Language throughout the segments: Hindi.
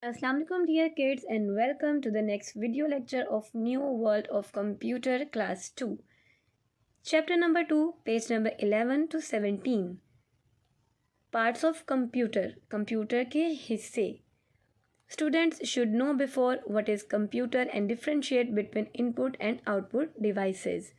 Assalamu alaikum dear kids and welcome to the next video lecture of New World of Computer class 2. Chapter number 2, page number 11 to 17. Parts of computer. Computer के हिस्से. Students should know before what is computer and differentiate between input and output devices.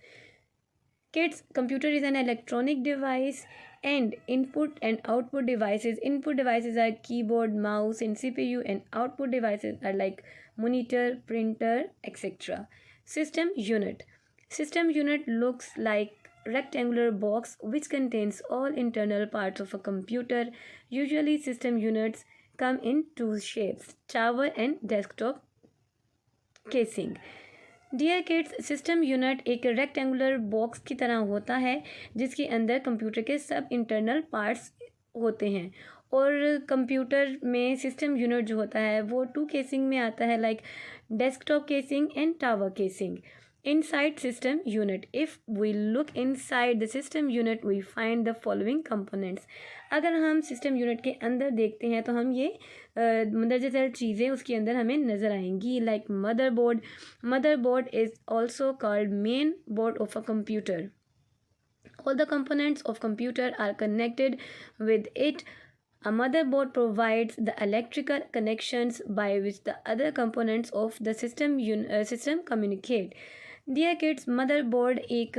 Kids, computer is an electronic device and input and output devices. Input devices are keyboard, mouse and CPU, and output devices are like monitor, printer, etc. System unit. System unit looks like rectangular box which contains all internal parts of a computer. Usually system units come in two shapes, tower and desktop casing. Dear kids, system unit एक रेक्टेंगुलर बॉक्स की तरह होता है जिसके अंदर कंप्यूटर के सब इंटरनल पार्ट्स होते हैं और कंप्यूटर में सिस्टम यूनिट जो होता है वो टू केसिंग में आता है, like desktop casing and tower casing. Inside system unit, if we look inside the system unit we find the following components. अगर हम सिस्टम यूनिट के अंदर देखते हैं तो हम ये मंदरजा चल चीज़ें उसके अंदर हमें नज़र आएंगी, like motherboard. Motherboard is also called main board of a computer. All the components of computer are connected with it. A motherboard provides the electrical connections by which the other components of the system communicate. Dear kids, motherboard एक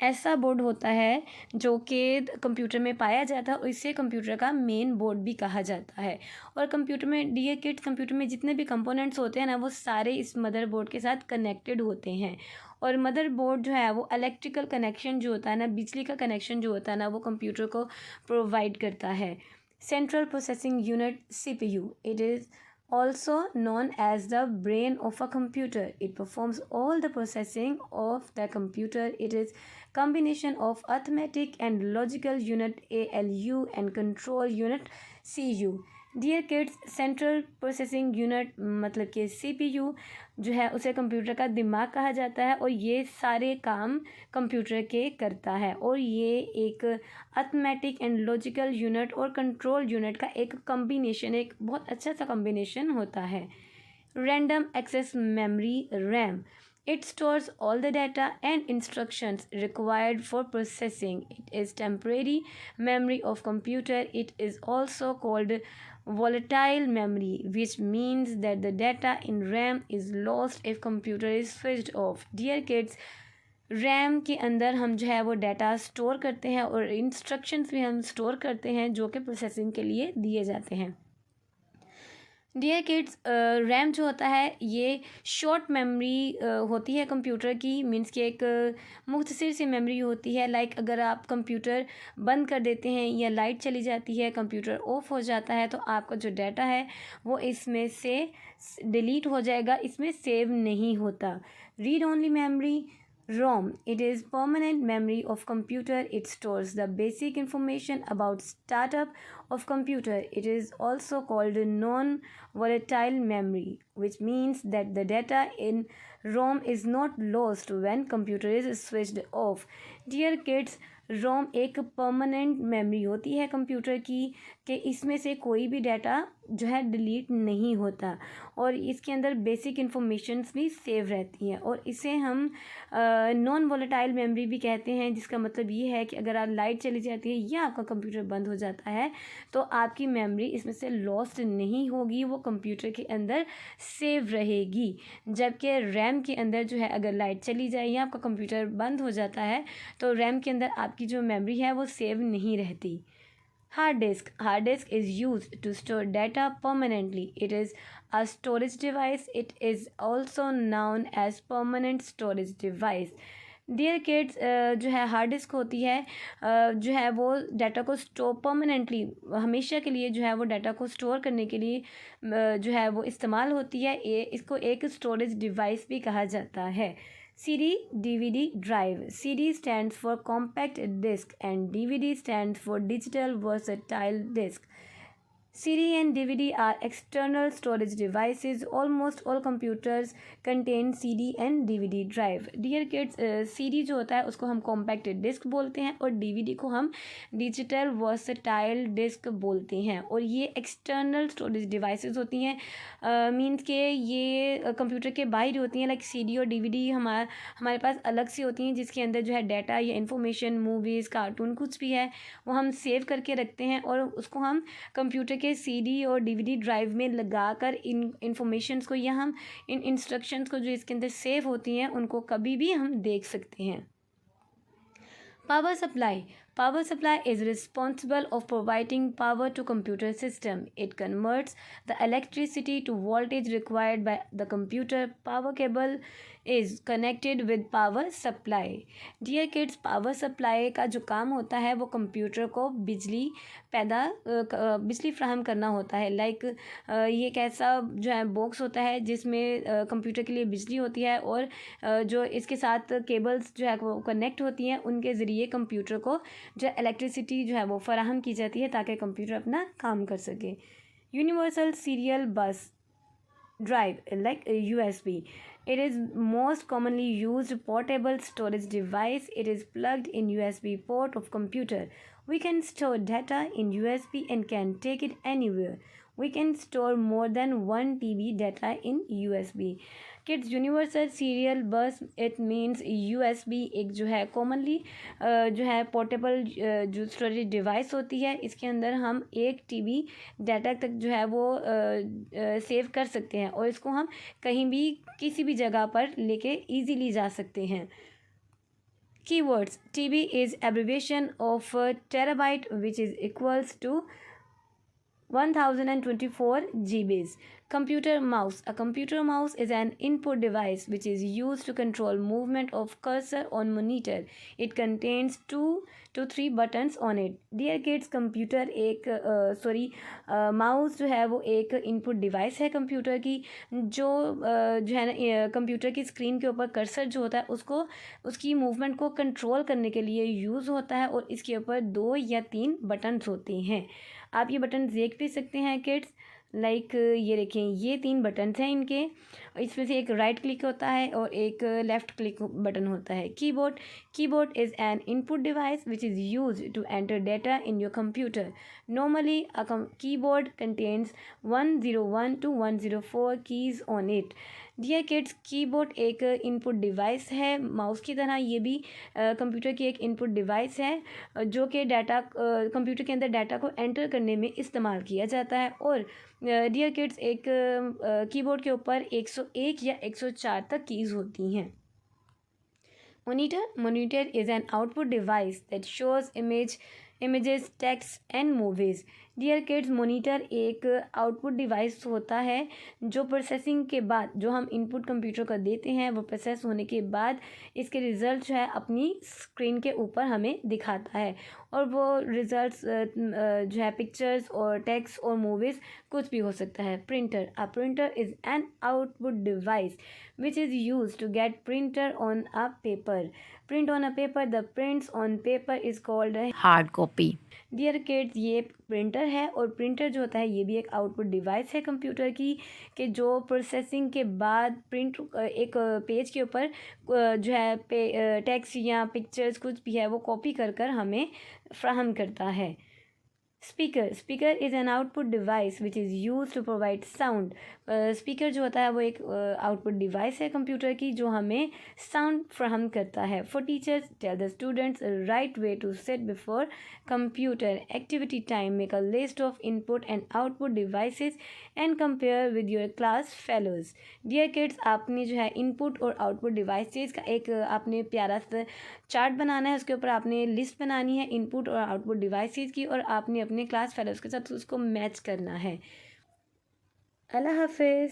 ऐसा बोर्ड होता है जो कि कंप्यूटर में पाया जाता है और इसे कंप्यूटर का मेन बोर्ड भी कहा जाता है. और कंप्यूटर में डियर किड्स, कंप्यूटर में जितने भी कंपोनेंट्स होते हैं ना वो सारे इस मदरबोर्ड के साथ कनेक्टेड होते हैं. और मदरबोर्ड जो है वो इलेक्ट्रिकल कनेक्शन जो होता है ना, बिजली का कनेक्शन जो होता है ना, वो कंप्यूटर को प्रोवाइड करता है. Central processing unit CPU. It is also known as the brain of a computer. It performs all the processing of the computer. It is combination of arithmetic and logical unit ALU and control unit CU. Dear kids, central processing unit मतलब कि CPU जो है उसे कंप्यूटर का दिमाग कहा जाता है और ये सारे काम कंप्यूटर के करता है. और ये एक अर्थमेटिक एंड लॉजिकल यूनिट और कंट्रोल यूनिट का एक कॉम्बिनेशन, एक बहुत अच्छा सा कॉम्बिनेशन होता है. Random access memory RAM. It stores all the data and instructions required for processing. It is temporary memory of computer. It is also called volatile memory, which means that the data in RAM is lost if computer is switched off. Dear kids, RAM के अंदर हम जो है वो डाटा स्टोर करते हैं और इंस्ट्रक्शंस भी हम स्टोर करते हैं जो कि प्रोसेसिंग के लिए दिए जाते हैं. डियर किड्स, रैम जो होता है ये शॉर्ट मेमोरी होती है कंप्यूटर की, मीन्स कि एक मुख्तसर सी मेमोरी होती है. लाइक अगर आप कंप्यूटर बंद कर देते हैं या लाइट चली जाती है, कंप्यूटर ऑफ हो जाता है तो आपका जो डाटा है वो इसमें से डिलीट हो जाएगा, इसमें सेव नहीं होता. Read only memory ROM. It is permanent memory of computer. It stores the basic information about startup of computer. It is also called non-volatile memory, which means that the data in ROM is not lost when computer is switched off. Dear kids, रोम एक परमानेंट मेमोरी होती है कंप्यूटर की कि इसमें से कोई भी डाटा जो है डिलीट नहीं होता और इसके अंदर बेसिक इन्फॉर्मेशंस भी सेव रहती हैं. और इसे हम नॉन वोलेटाइल मेमोरी भी कहते हैं, जिसका मतलब ये है कि अगर आप लाइट चली जाती है या आपका कंप्यूटर बंद हो जाता है तो आपकी मेमोरी इसमें से लॉस्ट नहीं होगी, वो कंप्यूटर के अंदर सेव रहेगी. जबकि रैम के अंदर जो है अगर लाइट चली जाए या आपका कंप्यूटर बंद हो जाता है तो रैम के अंदर आपकी जो मेमोरी है वो सेव नहीं रहती. Hard disk. Hard disk is used to store data permanently. It is a storage device. It is also known as permanent storage device. Dear kids, जो है हार्ड डिस्क होती है जो है वो डाटा को स्टोर परमानेंटली हमेशा के लिए जो है वो डाटा को स्टोर करने के लिए जो है वो इस्तेमाल होती है. इसको एक स्टोरेज डिवाइस भी कहा जाता है. CD, DVD, drive. CD stands for compact disc and DVD stands for digital versatile disc. CD and DVD are external storage devices. Almost all computers contain CD and DVD drive. Dear kids, CD जो होता है उसको हम compact disc बोलते हैं और DVD को हम digital versatile disc बोलते हैं और ये external storage devices होती हैं. मीन्स के ये कंप्यूटर के बाहर होती हैं. लाइक CD और DVD हमारे पास अलग से होती हैं जिसके अंदर जो है डाटा या इन्फॉर्मेशन, मूवीज़, कार्टून कुछ भी है वो हम सेव करके रखते हैं और उसको हम कंप्यूटर के CD और DVD ड्राइव में लगाकर इन इन्फॉर्मेशंस को या हम इन इंस्ट्रक्शंस को जो इसके अंदर सेव होती हैं उनको कभी भी हम देख सकते हैं. Power supply. Power supply is responsible of providing power to computer system. It converts the electricity to voltage required by the computer. Power cable is connected with power supply. Dear kids, power supply का जो काम होता है वो कंप्यूटर को बिजली फ्राहम करना होता है. लाइक ये एक ऐसा जो है बॉक्स होता है जिसमें कंप्यूटर के लिए बिजली होती है और जो इसके साथ केबल्स जो है वो कनेक्ट होती हैं उनके ज़रिए कंप्यूटर को जो इलेक्ट्रिसिटी जो है वो फराहम की जाती है ताकि कंप्यूटर अपना काम कर सके. यूनिवर्सल सीरियल बस drive like a USB. It is most commonly used portable storage device. It is plugged in USB port of computer. We can store data in USB and can take it anywhere. We can store more than 1 TB data in USB. Kids universal serial बस इट मीन्स USB एक जो है कॉमनली जो है पोर्टेबल जो स्टोरेज डिवाइस होती है. इसके अंदर हम 1 TB डाटा तक जो है वो सेव कर सकते हैं और इसको हम कहीं भी किसी भी जगह पर लेके इजीली जा सकते हैं. Keywords. TB is abbreviation of terabyte which is equals to 1024 GBs. Computer mouse. A computer mouse is an input device which is used to control movement of cursor on monitor. It contains 2 to 3 buttons on it. Dear kids, computer एक माउस जो है वो एक इनपुट डिवाइस है कंप्यूटर की जो है ना कंप्यूटर की स्क्रीन के ऊपर कर्सर जो होता है उसको उसकी मूवमेंट को कंट्रोल करने के लिए यूज़ होता है और इसके ऊपर 2 या 3 बटन्स होते हैं. आप ये बटन देख भी सकते हैं किड्स. लाइक ये देखें ये 3 बटन्स हैं इनके. इसमें से एक राइट क्लिक होता है और एक लेफ़्ट क्लिक बटन होता है. Keyboard is an input device which is use to enter data in your computer. Normally a keyboard contains 101 to 104 keys on it. Dear kids, keyboard एक इनपुट डिवाइस है माउस की तरह. ये भी कंप्यूटर की एक इनपुट डिवाइस है जो कि डाटा कंप्यूटर के अंदर डाटा को एंटर करने में इस्तेमाल किया जाता है. और डियर किड्स एक कीबोर्ड के ऊपर 101 या 104 तक कीज़ होती हैं. Monitor is an output device that shows images, text and movies. Dear kids, monitor एक आउटपुट डिवाइस होता है जो प्रोसेसिंग के बाद जो हम इनपुट कंप्यूटर को देते हैं वो प्रोसेस होने के बाद इसके रिज़ल्ट जो है अपनी स्क्रीन के ऊपर हमें दिखाता है और वो रिज़ल्ट्स जो है पिक्चर्स और टेक्स्ट और मूवीज़ कुछ भी हो सकता है. Printer is an output device which is used to get printer on a paper. Print on a paper. The prints on paper is called a hard copy. Dear kids, ये प्रिंटर है और प्रिंटर जो होता है ये भी एक आउटपुट डिवाइस है कंप्यूटर की कि जो प्रोसेसिंग के बाद प्रिंट एक पेज के ऊपर जो है टेक्स्ट या पिक्चर्स कुछ भी है वो कॉपी कर कर हमें फ्राहम करता है. Speaker is an output device which is use to provide sound. Speaker जो होता है वो एक आउटपुट डिवाइस है कंप्यूटर की जो हमें साउंड फ्राहम करता है. For teachers, tell the students right way to sit before computer. Activity time, make a list of input and output devices and compare with your class fellows. Dear kids, आपने जो है इनपुट और आउटपुट डिवाइसेस का एक आपने प्यारा सा चार्ट बनाना है. उसके ऊपर आपने लिस्ट बनानी है इनपुट और आउटपुट डिवाइसेस की और आपने अपने क्लास फेलोज के साथ उसको मैच करना है. अल्लाह हाफिज़.